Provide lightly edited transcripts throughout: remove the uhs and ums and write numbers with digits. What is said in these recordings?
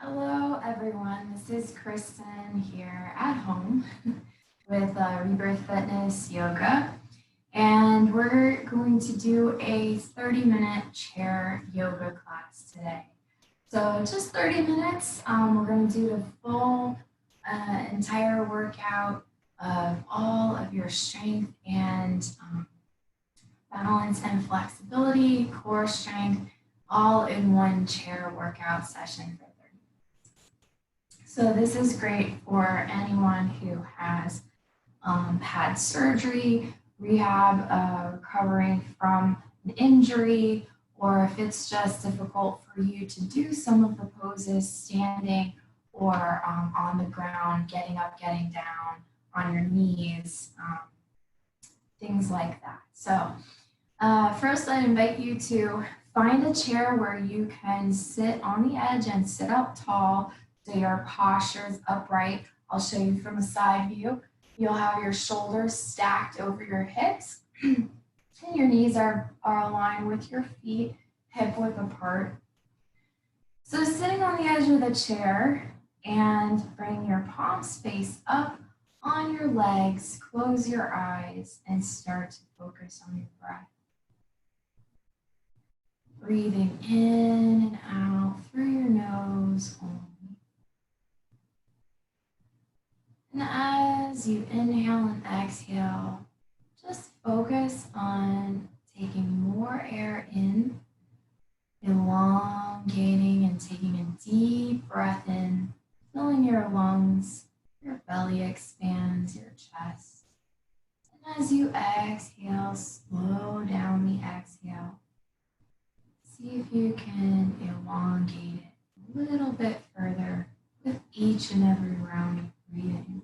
Hello, everyone. This is Kristen here at home with Rebirth Fitness Yoga. And we're going to do a 30-minute chair yoga class today. So just 30 minutes. We're going to do the full entire workout of all of your strength and balance and flexibility, core strength, all in one chair workout session for 30 minutes. So this is great for anyone who has had surgery, rehab, recovering from an injury, or if it's just difficult for you to do some of the poses standing or on the ground, getting up, getting down, on your knees, things like that. So first, I invite you to find a chair where you can sit on the edge and sit up tall so your posture is upright. I'll show you from a side view. You'll have your shoulders stacked over your hips and your knees are aligned with your feet, hip width apart. So sitting on the edge of the chair and bring your palms face up on your legs, close your eyes and start to focus on your breath. Breathing in and out through your nose only. And as you inhale and exhale, just focus on taking more air in, elongating and taking a deep breath in, filling your lungs, your belly expands, your chest. And as you exhale, slow down the exhale. See if you can elongate it a little bit further with each and every round of breathing.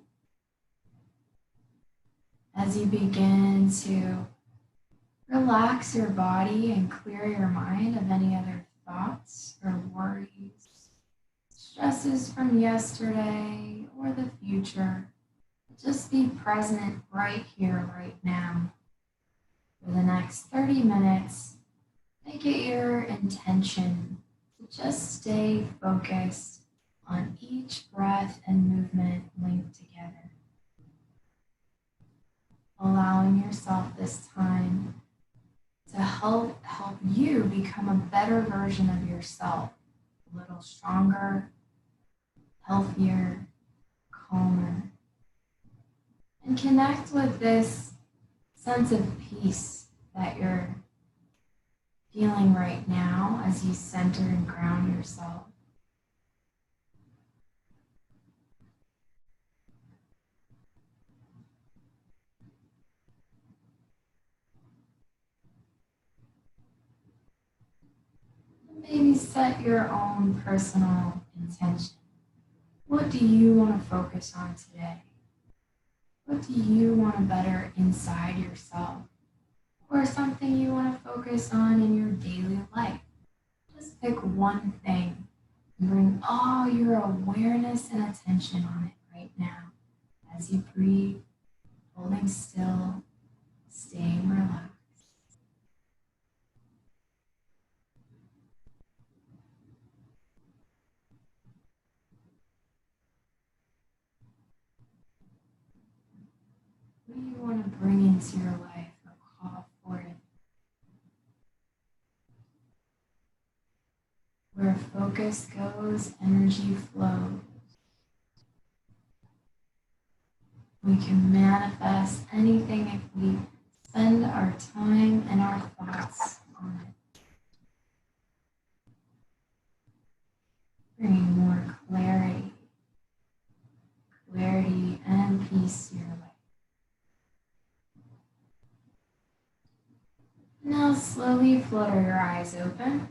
As you begin to relax your body and clear your mind of any other thoughts or worries, stresses from yesterday or the future, just be present right here, right now. For the next 30 minutes, make it your intention to just stay focused on each breath and movement linked together. Allowing yourself this time to help you become a better version of yourself, a little stronger, healthier, calmer, and connect with this sense of peace that you're feeling right now as you center and ground yourself. Maybe set your own personal intention. What do you want to focus on today? What do you want to better inside yourself? Or something you want to focus on in your daily life? Just pick one thing and bring all your awareness and attention on it right now as you breathe, holding still, staying relaxed. What do you want to bring into your life or call for it? Where focus goes, energy flows. We can manifest anything if we spend our time and our thoughts on it. Bringing more clarity and peace to your life. Now slowly flutter your eyes open.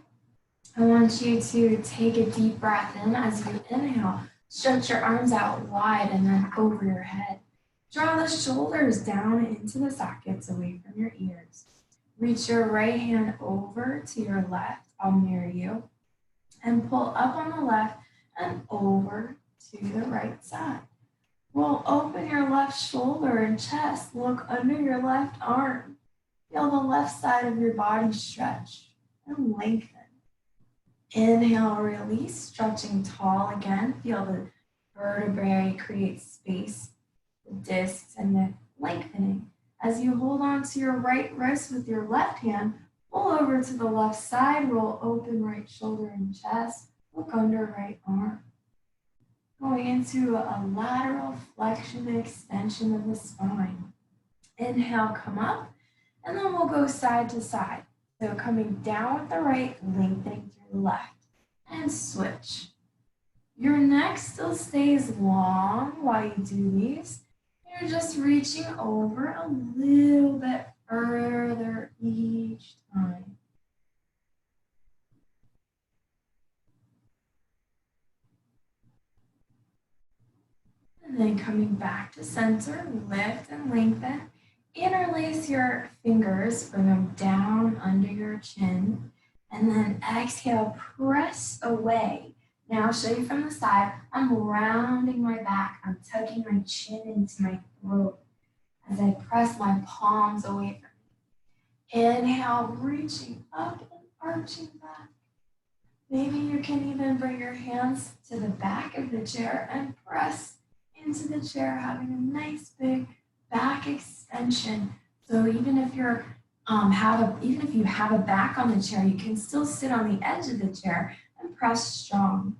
I want you to take a deep breath in. As you inhale, stretch your arms out wide and then over your head. Draw the shoulders down into the sockets away from your ears. Reach your right hand over to your left. I'll mirror you. And pull up on the left and over to the right side. We'll open your left shoulder and chest. Look under your left arm. Feel the left side of your body stretch and lengthen. Inhale, release, stretching tall again. Feel the vertebrae create space, the discs and the lengthening. As you hold on to your right wrist with your left hand, pull over to the left side, roll open right shoulder and chest, look under right arm. Going into a lateral flexion and extension of the spine. Inhale, come up, and then we'll go side to side. So coming down with the right, lengthening through the left, and switch. Your neck still stays long while you do these. You're just reaching over a little bit further each time. And then coming back to center, lift and lengthen. Interlace your fingers, bring them down under your chin, and then exhale, press away. Now I'll show you from the side. I'm rounding my back. I'm tucking my chin into my throat as I press my palms away from me. Inhale, reaching up and arching back. Maybe you can even bring your hands to the back of the chair and press into the chair, having a nice big back extension. So even if you have a back on the chair, you can still sit on the edge of the chair and press strong.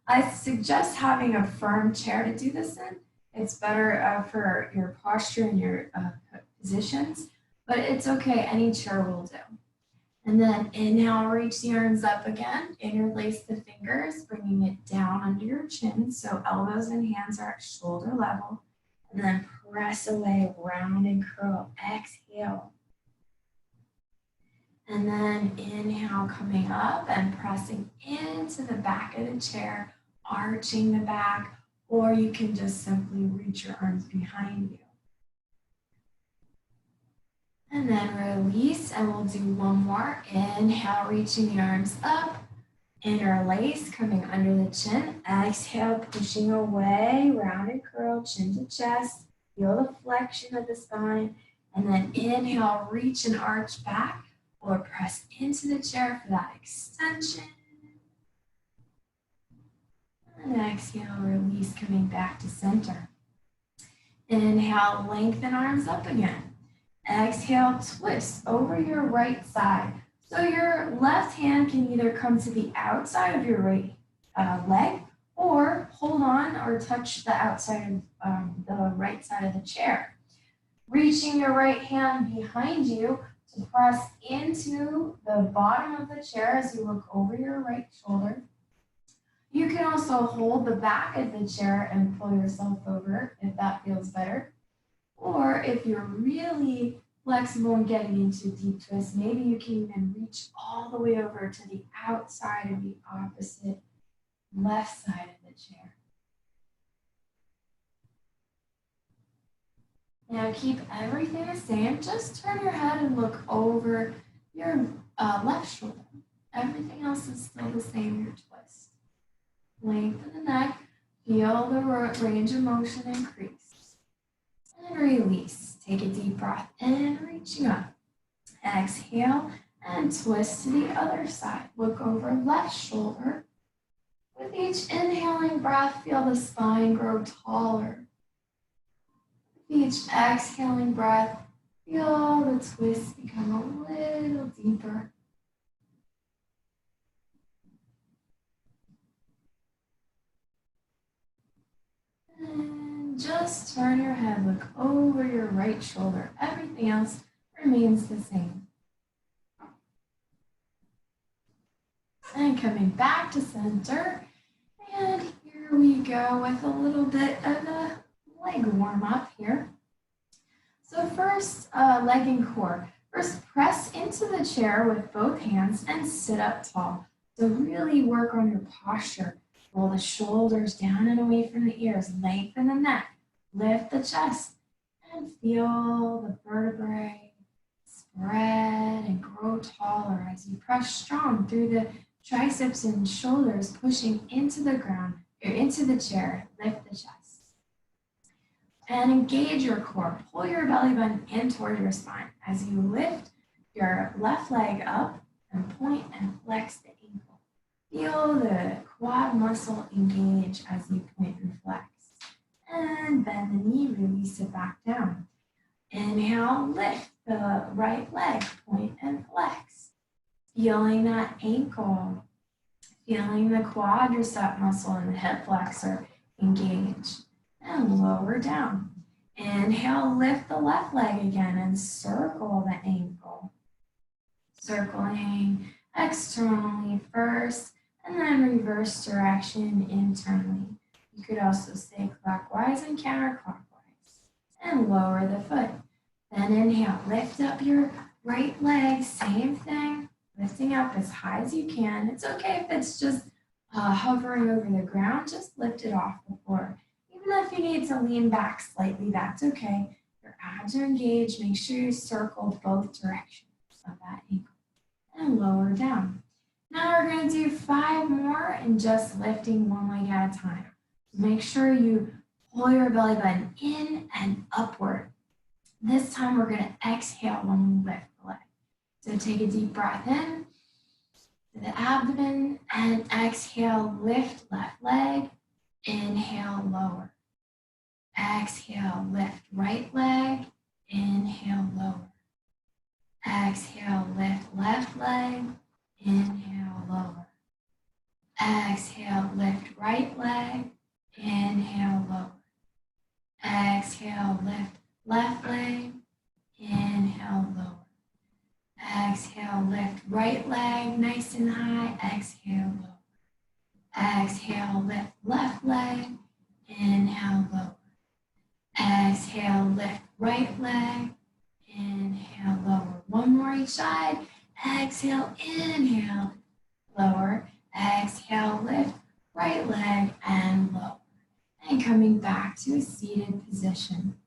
I suggest having a firm chair to do this in. It's better for your posture and your positions, but it's okay, any chair will do. And then inhale, reach the arms up again, interlace the fingers, bringing it down under your chin, so elbows and hands are at shoulder level, and then press away, round and curl, exhale. And then inhale, coming up and pressing into the back of the chair, arching the back, or you can just simply reach your arms behind you. And then release, and we'll do one more. Inhale, reaching the arms up, interlace, coming under the chin. Exhale, pushing away, round and curl, chin to chest. Feel the flexion of the spine. And then inhale, reach and arch back, or press into the chair for that extension. And exhale, release, coming back to center. Inhale, lengthen arms up again. Exhale, twist over your right side. So your left hand can either come to the outside of your right leg, or hold on or touch the outside of the right side of the chair. Reaching your right hand behind you to press into the bottom of the chair as you look over your right shoulder. You can also hold the back of the chair and pull yourself over if that feels better. Or if you're really flexible and getting into deep twist, maybe you can even reach all the way over to the outside of the opposite left side of the chair. Now keep everything the same. Just turn your head and look over your left shoulder. Everything else is still the same, your twist. Lengthen the neck. Feel the range of motion increase. And release. Take a deep breath in, reaching up. Exhale and twist to the other side. Look over left shoulder. With each inhaling breath, feel the spine grow taller. With each exhaling breath, feel the twist become a little deeper. And just turn your head, look over your right shoulder. Everything else remains the same. And coming back to center. And here we go with a little bit of a leg warm up here. So first, leg and core. First, press into the chair with both hands and sit up tall. So really work on your posture. Roll the shoulders down and away from the ears. Lengthen the neck. Lift the chest. And feel the vertebrae spread and grow taller as you press strong through the triceps and shoulders, pushing into the ground or into the chair. Lift the chest. And engage your core. Pull your belly button in toward your spine as you lift your left leg up and point and flex the ankle. Feel the quad muscle engage as you point and flex. And bend the knee, release it back down. Inhale, lift the right leg, point and flex. Feeling that ankle, feeling the quadricep muscle and the hip flexor engage. And lower down. Inhale, lift the left leg again and circle the ankle. Circling externally first, and then reverse direction internally. You could also say clockwise and counterclockwise, and lower the foot. Then inhale, lift up your right leg, same thing, lifting up as high as you can. It's okay if it's just hovering over the ground, just lift it off the floor. Even if you need to lean back slightly, that's okay. Your abs are engaged, make sure you circle both directions of that ankle. And lower down. Now we're going to do 5 more and just lifting one leg at a time. Make sure you pull your belly button in and upward. This time we're going to exhale when we lift the leg. So take a deep breath in to the abdomen and exhale, lift left leg, inhale, lower. Exhale, lift right leg, inhale, lower. Exhale, lift left leg, inhale, lower. Exhale, lift right leg, inhale, lower. Exhale, lift left leg, inhale, lower. Exhale, lift right leg, nice and high, exhale, lower. Exhale, lift left leg, inhale, lower. Exhale, lift right leg, inhale, lower. One more each side. Exhale, inhale, lower. Exhale, lift right leg and lower. And coming back to a seated position.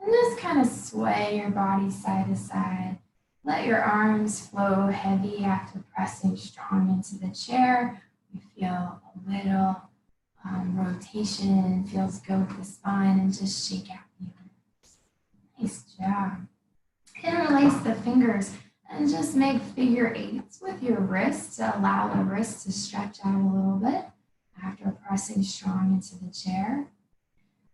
And just kind of sway your body side to side. Let your arms flow heavy after pressing strong into the chair. You feel a little rotation, feels good with the spine, and just shake out the arms. Nice job. Interlace the fingers and just make figure eights with your wrists to allow the wrists to stretch out a little bit after pressing strong into the chair.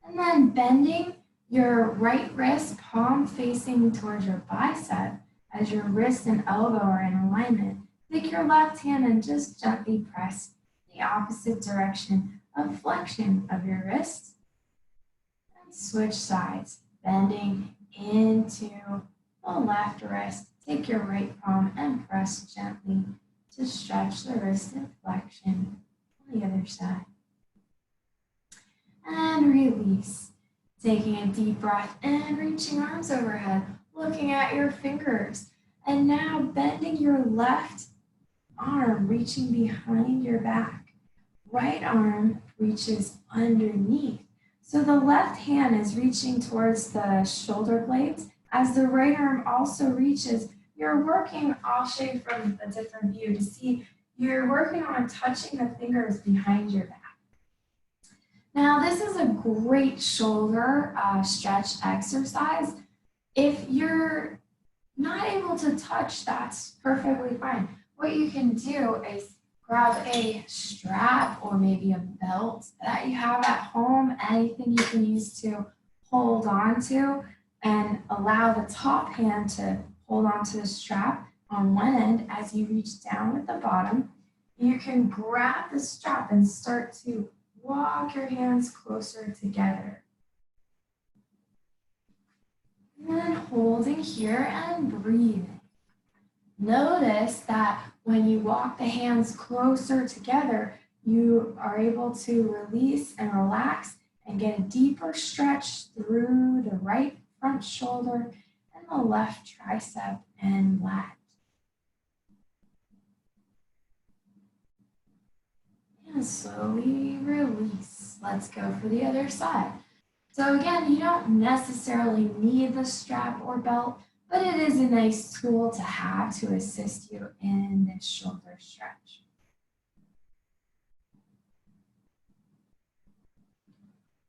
And then bending your right wrist, palm facing towards your bicep as your wrist and elbow are in alignment. Take your left hand and just gently press the opposite direction of flexion of your wrist. And switch sides, bending into the left wrist. Take your right palm and press gently to stretch the wrist in flexion on the other side. And release. Taking a deep breath in, reaching arms overhead, looking at your fingers. And now bending your left arm, reaching behind your back. Right arm reaches underneath. So the left hand is reaching towards the shoulder blades as the right arm also reaches. You're working, I'll show you from a different view to see, you're working on touching the fingers behind your back. Now this is a great shoulder stretch exercise. If you're not able to touch, that's perfectly fine. What you can do is grab a strap or maybe a belt that you have at home, anything you can use to hold on to, and allow the top hand to hold on to the strap on one end as you reach down with the bottom. You can grab the strap and start to walk your hands closer together. And then holding here and breathing. Notice that when you walk the hands closer together, you are able to release and relax and get a deeper stretch through the right front shoulder and the left tricep and lat. And slowly release. Let's go for the other side. So again, you don't necessarily need the strap or belt, but it is a nice tool to have to assist you in this shoulder stretch.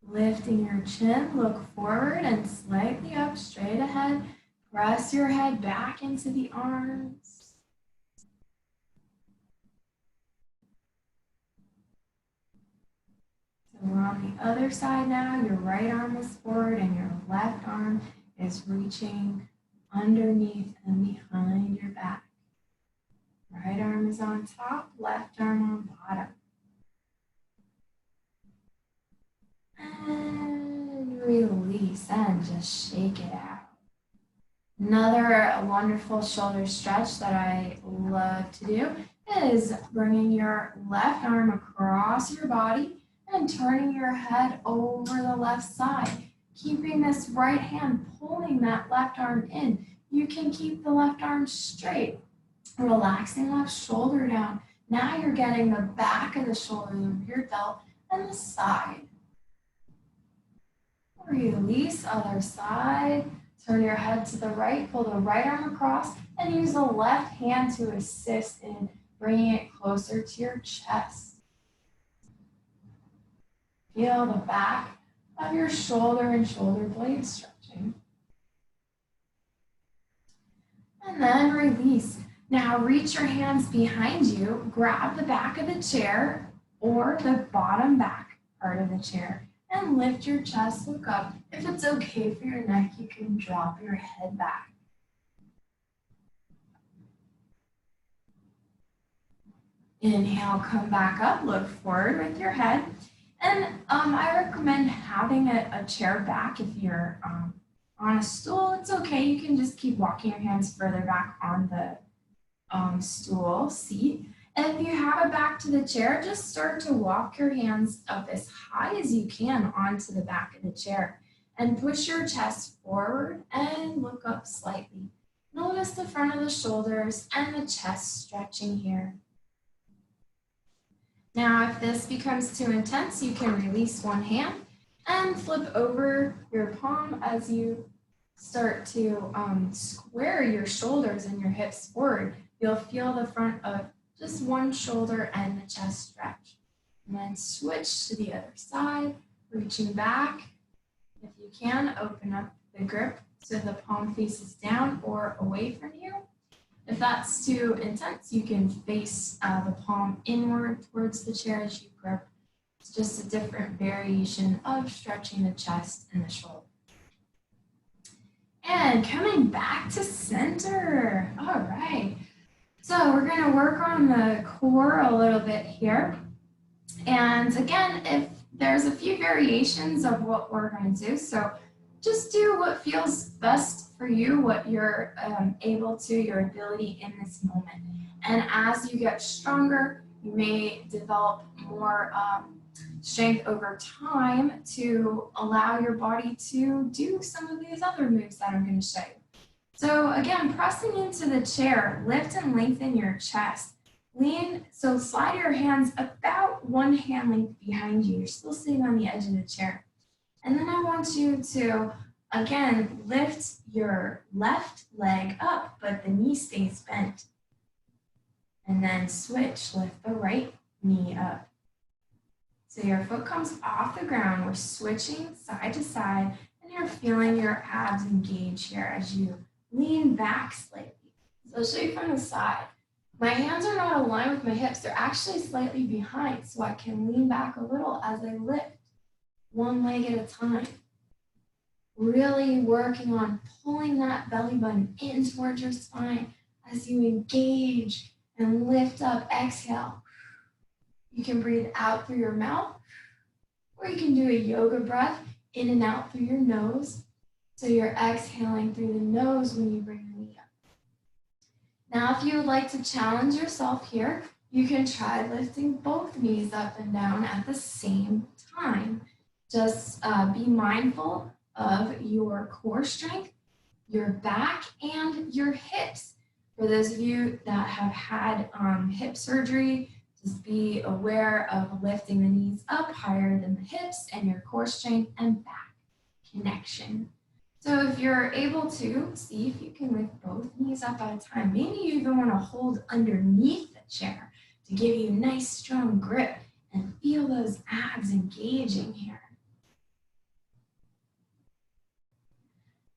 Lifting your chin, look forward and slightly up, straight ahead. Press your head back into the arms. on the other side now. Your right arm is forward and your left arm is reaching underneath and behind your back. Right arm is on top, left arm on bottom. And release and just shake it out. Another wonderful shoulder stretch that I love to do is bringing your left arm across your body and turning your head over the left side. Keeping this right hand pulling that left arm in. You can keep the left arm straight. Relaxing left shoulder down. Now you're getting the back of the shoulder, the rear delt, and the side. Release, other side. Turn your head to the right, pull the right arm across, and use the left hand to assist in bringing it closer to your chest. Feel the back of your shoulder and shoulder blade stretching. And then release. Now reach your hands behind you, grab the back of the chair or the bottom back part of the chair, and lift your chest, look up. If it's okay for your neck, you can drop your head back. Inhale, come back up, look forward with your head. And I recommend having a chair back. If you're on a stool, it's okay. You can just keep walking your hands further back on the stool seat. And if you have it back to the chair, just start to walk your hands up as high as you can onto the back of the chair and push your chest forward and look up slightly. Notice the front of the shoulders and the chest stretching here. Now, if this becomes too intense, you can release one hand and flip over your palm as you start to square your shoulders and your hips forward. You'll feel the front of just one shoulder and the chest stretch. And then switch to the other side, reaching back. If you can, open up the grip so the palm faces down or away from you. If that's too intense, you can face the palm inward towards the chair as you grip. It's just a different variation of stretching the chest and the shoulder. And coming back to center. All right. So we're going to work on the core a little bit here. And again, if there's a few variations of what we're going to do, so just do what feels best for you, what you're able to, your ability in this moment. And as you get stronger, you may develop more strength over time to allow your body to do some of these other moves that I'm going to show you. So again, pressing into the chair, lift and lengthen your chest. Lean, so slide your hands about one hand length behind you. You're still sitting on the edge of the chair. And then I want you to, again, lift your left leg up, but the knee stays bent. And then switch, lift the right knee up. So your foot comes off the ground. We're switching side to side, and you're feeling your abs engage here as you lean back slightly. So I'll show you from the side. My hands are not aligned with my hips. They're actually slightly behind, so I can lean back a little as I lift, one leg at a time. Really working on pulling that belly button in towards your spine as you engage and lift up. Exhale. You can breathe out through your mouth, or you can do a yoga breath in and out through your nose. So you're exhaling through the nose when you bring your knee up. Now, if you would like to challenge yourself here, you can try lifting both knees up and down at the same time. Just be mindful of your core strength, your back, and your hips. For those of you that have had hip surgery, just be aware of lifting the knees up higher than the hips and your core strength and back connection. So if you're able to, see if you can lift both knees up at a time. Maybe you even want to hold underneath the chair to give you a nice strong grip and feel those abs engaging here.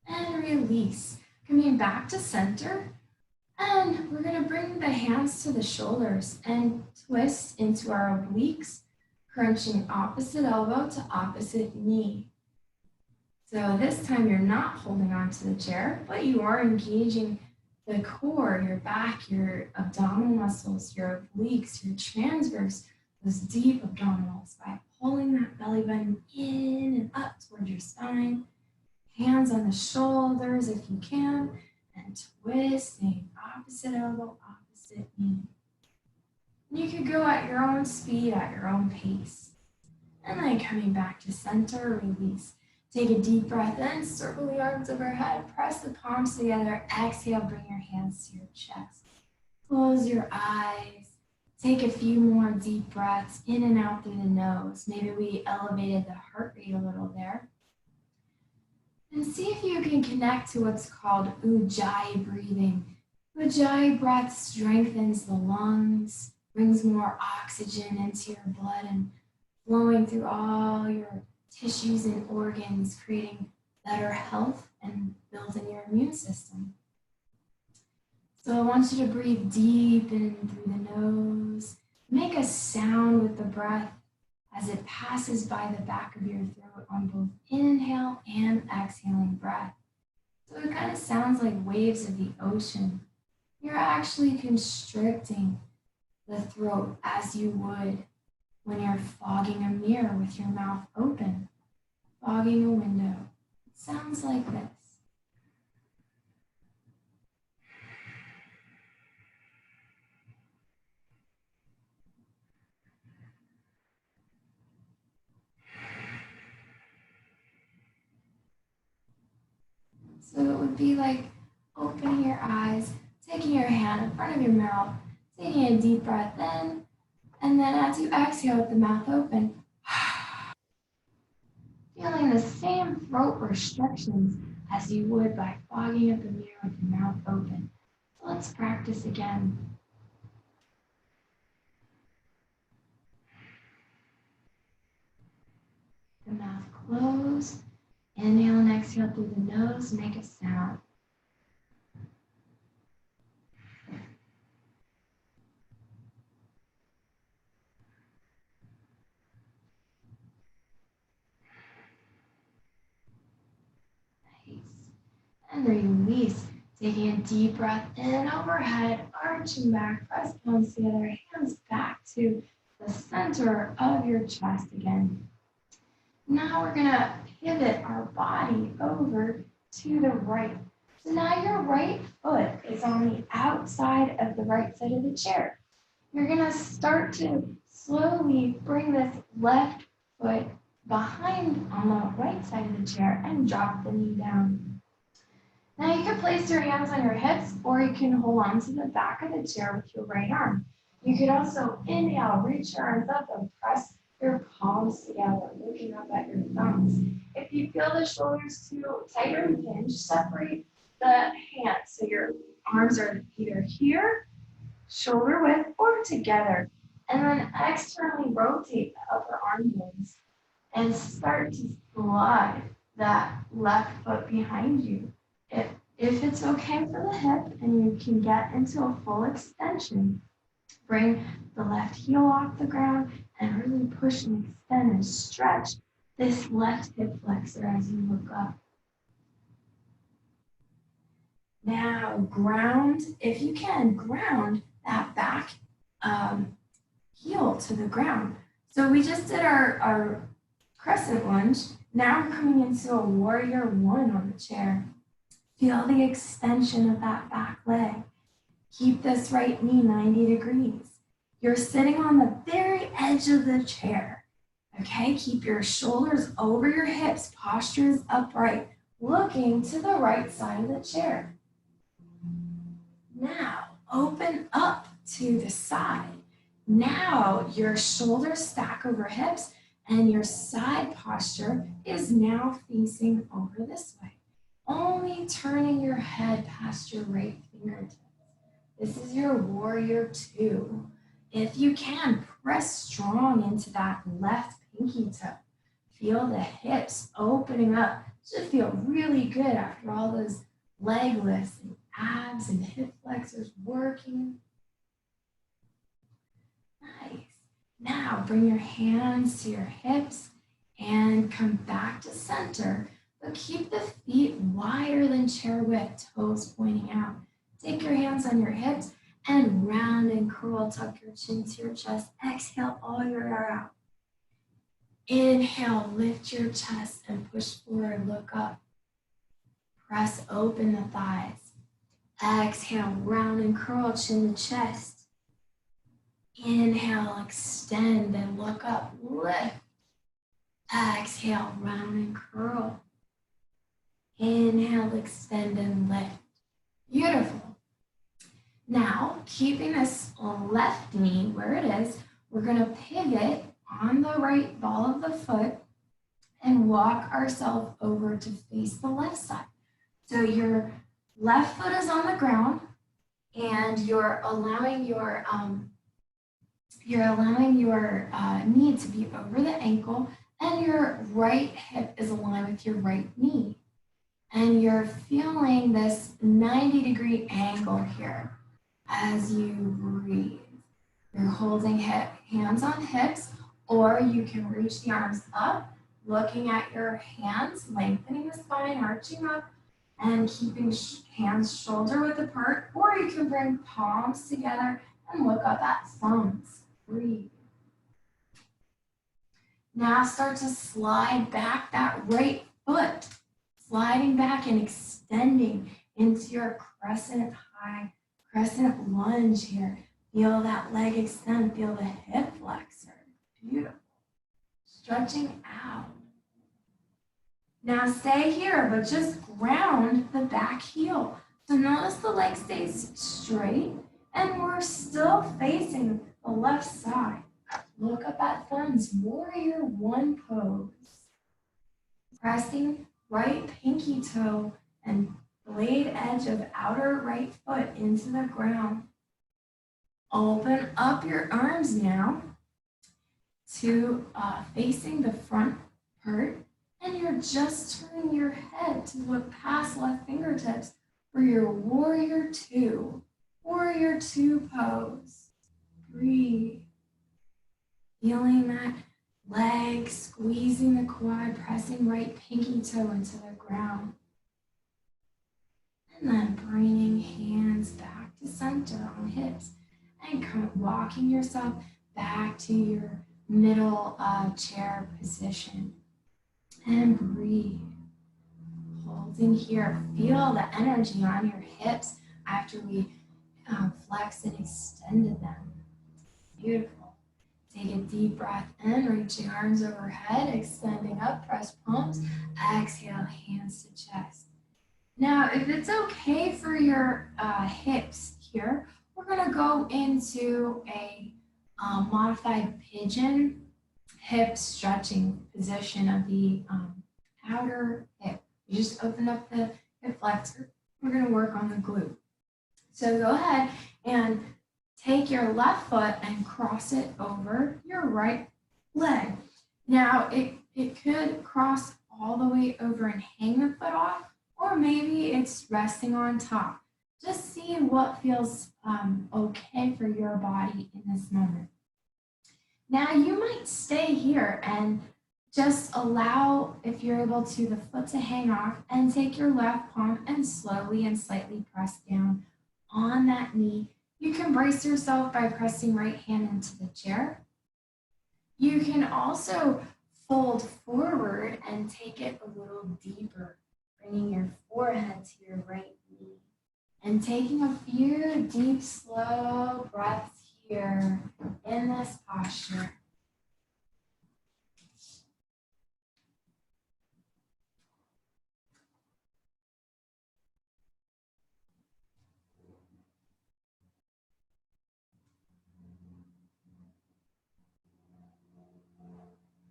And release. Coming back to center. And we're going to bring the hands to the shoulders and twist into our obliques, crunching opposite elbow to opposite knee. So this time you're not holding on to the chair, but you are engaging the core, your back, your abdominal muscles, your obliques, your transverse, those deep abdominals by pulling that belly button in and up towards your spine. Hands on the shoulders if you can, and twisting opposite elbow, opposite knee. You could go at your own speed, at your own pace. And then coming back to center, release. Take a deep breath in, circle the arms overhead, press the palms together, exhale, bring your hands to your chest. Close your eyes. Take a few more deep breaths in and out through the nose. Maybe we elevated the heart rate a little there. And see if you can connect to what's called Ujjayi breathing. Ujjayi breath strengthens the lungs, brings more oxygen into your blood and flowing through all your tissues and organs, creating better health and building your immune system. So I want you to breathe deep in through the nose. Make a sound with the breath as it passes by the back of your throat on both inhale and exhaling breath. So it kind of sounds like waves of the ocean. You're actually constricting the throat as you would when you're fogging a mirror with your mouth open, fogging a window. It sounds like this. So it would be like opening your eyes, taking your hand in front of your mouth, taking a deep breath in, and then as you exhale with the mouth open, feeling the same throat restrictions as you would by fogging up the mirror with your mouth open. So let's practice again. The mouth closed. Inhale and exhale through the nose, make a sound. Nice. And release. Taking a deep breath in overhead, arching back, press palms together, hands back to the center of your chest again. Now we're gonna pivot our body over to the right. So now your right foot is on the outside of the right side of the chair. You're gonna start to slowly bring this left foot behind on the right side of the chair and drop the knee down. Now you can place your hands on your hips or you can hold on to the back of the chair with your right arm. You could also inhale, reach your arms up and press your palms together, looking up at your thumbs. If you feel the shoulders too tight or hinged, separate the hands so your arms are either here, shoulder width, or together. And then externally rotate the upper arm bones and start to slide that left foot behind you. If it's okay for the hip and you can get into a full extension, bring the left heel off the ground and really push and extend and stretch this left hip flexor as you look up. Now ground, if you can, ground that back heel to the ground. So we just did our crescent lunge. Now we're coming into a warrior one on the chair. Feel the extension of that back leg. Keep this right knee 90 degrees. You're sitting on the very edge of the chair. Okay, keep your shoulders over your hips, posture is upright, looking to the right side of the chair. Now, open up to the side. Now, your shoulders stack over hips and your side posture is now facing over this way. Only turning your head past your right fingertips. This is your warrior two. If you can, press strong into that left pinky toe. Feel the hips opening up. Should feel really good after all those leg lifts and abs and hip flexors working. Nice. Now Now bring your hands to your hips and come back to center, but keep the feet wider than chair width, toes pointing out. Take your hands on your hips and round and curl, tuck your chin to your chest. Exhale all your air out. Inhale, lift your chest and push forward, look up. Press open the thighs. Exhale, round and curl, chin to chest. Inhale, extend and look up, lift. Exhale, round and curl. Inhale, extend and lift. Beautiful. Now, keeping this left knee where it is, we're going to pivot on the right ball of the foot and walk ourselves over to face the left side. So your left foot is on the ground and you're allowing your knee to be over the ankle, and your right hip is aligned with your right knee. And you're feeling this 90-degree angle here as you breathe. You're holding hands on hips, or you can reach the arms up, looking at your hands, lengthening the spine, arching up, and keeping hands shoulder width apart, or you can bring palms together and look up at thumbs. Breathe. Now start to slide back that right foot, sliding back and extending into your crescent lunge here. Feel that leg extend, feel the hip flexor. Beautiful. Stretching out. Now stay here, but just ground the back heel. So notice the leg stays straight and we're still facing the left side. Look up at thumbs, warrior one pose. Pressing right pinky toe and blade edge of outer right foot into the ground. Open up your arms now to facing the front part, and you're just turning your head to look past left fingertips for your warrior two pose. Breathe. Feeling that leg, squeezing the quad, pressing right pinky toe into the ground. And then bringing hands back to center on hips and walking yourself back to your middle chair position. And breathe. Holding here, feel the energy on your hips after we flexed and extended them. Beautiful. Take a deep breath in, reaching arms overhead, extending up, press palms. Exhale, hands to chest. Now, if it's okay for your hips here, we're going to go into a modified pigeon hip stretching position of the outer hip. You just open up the hip flexor. We're going to work on the glute. So go ahead and take your left foot and cross it over your right leg. Now, it could cross all the way over and hang the foot off, or maybe it's resting on top. Just see what feels okay for your body in this moment. Now, you might stay here and just allow, if you're able to, the foot to hang off, and take your left palm and slowly and slightly press down on that knee. You can brace yourself by pressing right hand into the chair. You can also fold forward and take it a little deeper, bringing your forehead to your right knee and taking a few deep, slow breaths here in this posture.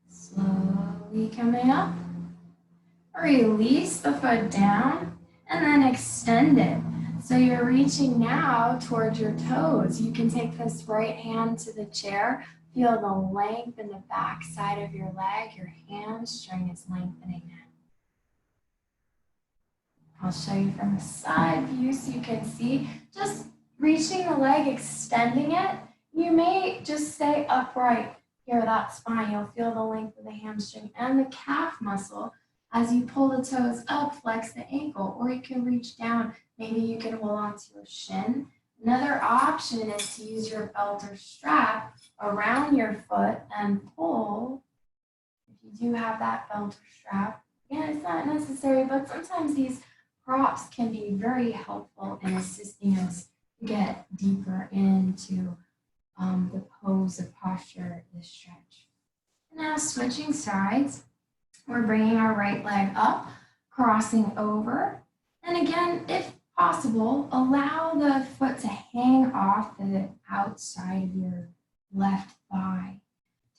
Slowly coming up, release the foot down and then extend it. So you're reaching now towards your toes. You can take this right hand to the chair, feel the length in the back side of your leg, your hamstring is lengthening now. I'll show you from the side view so you can see, just reaching the leg, extending it. You may just stay upright Here, that spine, you'll feel the length of the hamstring and the calf muscle. As you pull the toes up, flex the ankle, or you can reach down. Maybe you can hold on to your shin. Another option is to use your belt or strap around your foot and pull. If you do have that belt or strap, again, it's not necessary, but sometimes these props can be very helpful in assisting us to get deeper into the pose, the posture, the stretch. Now switching sides, we're bringing our right leg up, crossing over. And again, if possible, allow the foot to hang off the outside of your left thigh.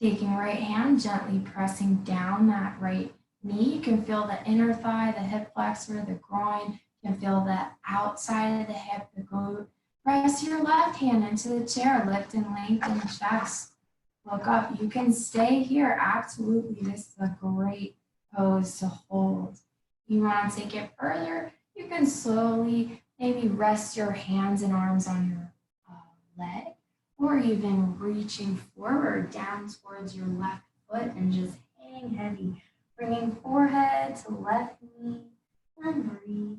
Taking right hand, gently pressing down that right knee. You can feel the inner thigh, the hip flexor, the groin. You can feel the outside of the hip, the glute. Press your left hand into the chair, lift and lengthen chest. Look up. You can stay here. Absolutely. This is a great pose to hold. You want to take it further, you can slowly maybe rest your hands and arms on your leg, or even reaching forward down towards your left foot and just hang heavy. Bringing forehead to left knee and breathe.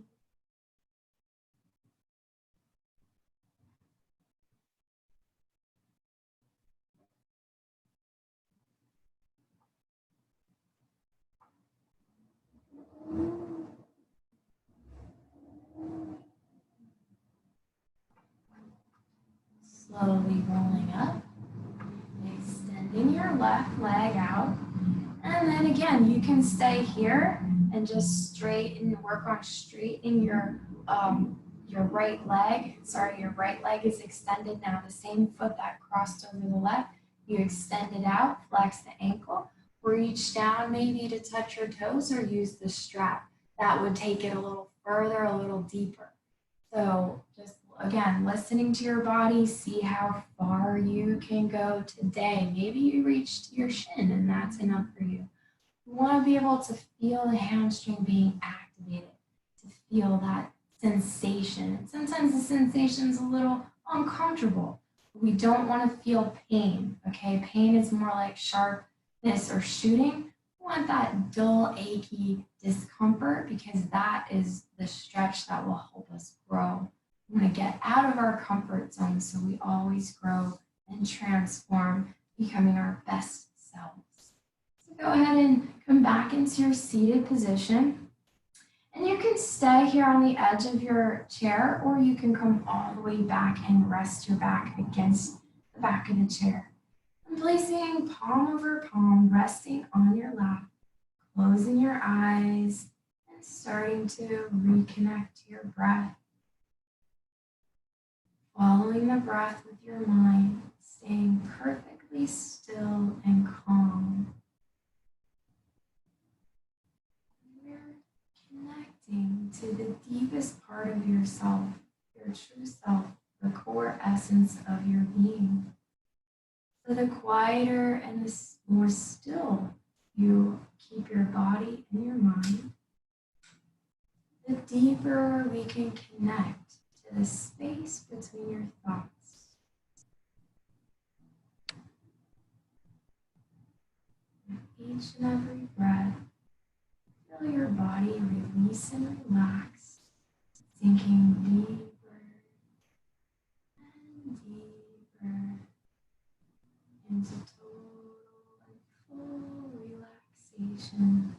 Slowly rolling up, extending your left leg out. And then again, you can stay here and just straighten, work on straightening your right leg. Sorry, your right leg is extended now. The same foot that crossed over the left, you extend it out, flex the ankle, reach down maybe to touch your toes or use the strap. That would take it a little further, a little deeper. So just again, listening to your body, see how far you can go today. Maybe you reach to your shin and that's enough for you. You want to be able to feel the hamstring being activated, to feel that sensation. And sometimes the sensation is a little uncomfortable. We don't want to feel pain, okay? Pain is more like sharpness or shooting. We want that dull, achy discomfort because that is the stretch that will help us grow. We want to get out of our comfort zone so we always grow and transform, becoming our best selves. So go ahead and come back into your seated position. And you can stay here on the edge of your chair, or you can come all the way back and rest your back against the back of the chair. And placing palm over palm, resting on your lap, closing your eyes, and starting to reconnect to your breath. Following the breath with your mind, staying perfectly still and calm. We're connecting to the deepest part of yourself, your true self, the core essence of your being. So the quieter and the more still you keep your body and your mind, the deeper we can connect to the space between your thoughts. With each and every breath, feel your body release and relax, sinking deeper and deeper into total and full relaxation.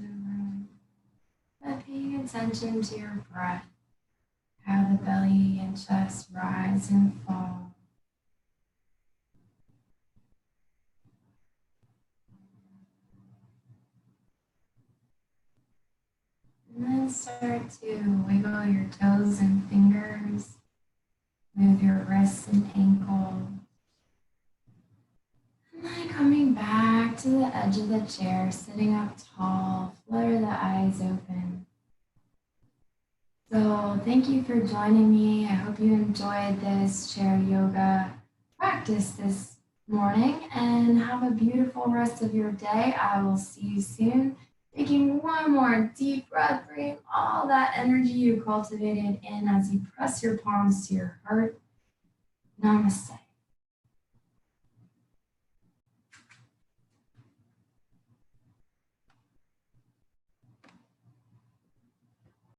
the room, but paying attention to your breath, how the belly and chest rise and fall. And then start to wiggle your toes and fingers, move your wrists and ankles. And then coming back to the edge of the chair, sitting up tall, flutter the eyes open. So thank you for joining me. I hope you enjoyed this chair yoga practice this morning and have a beautiful rest of your day. I will see you soon. Taking one more deep breath, bring all that energy you cultivated in as you press your palms to your heart. Namaste.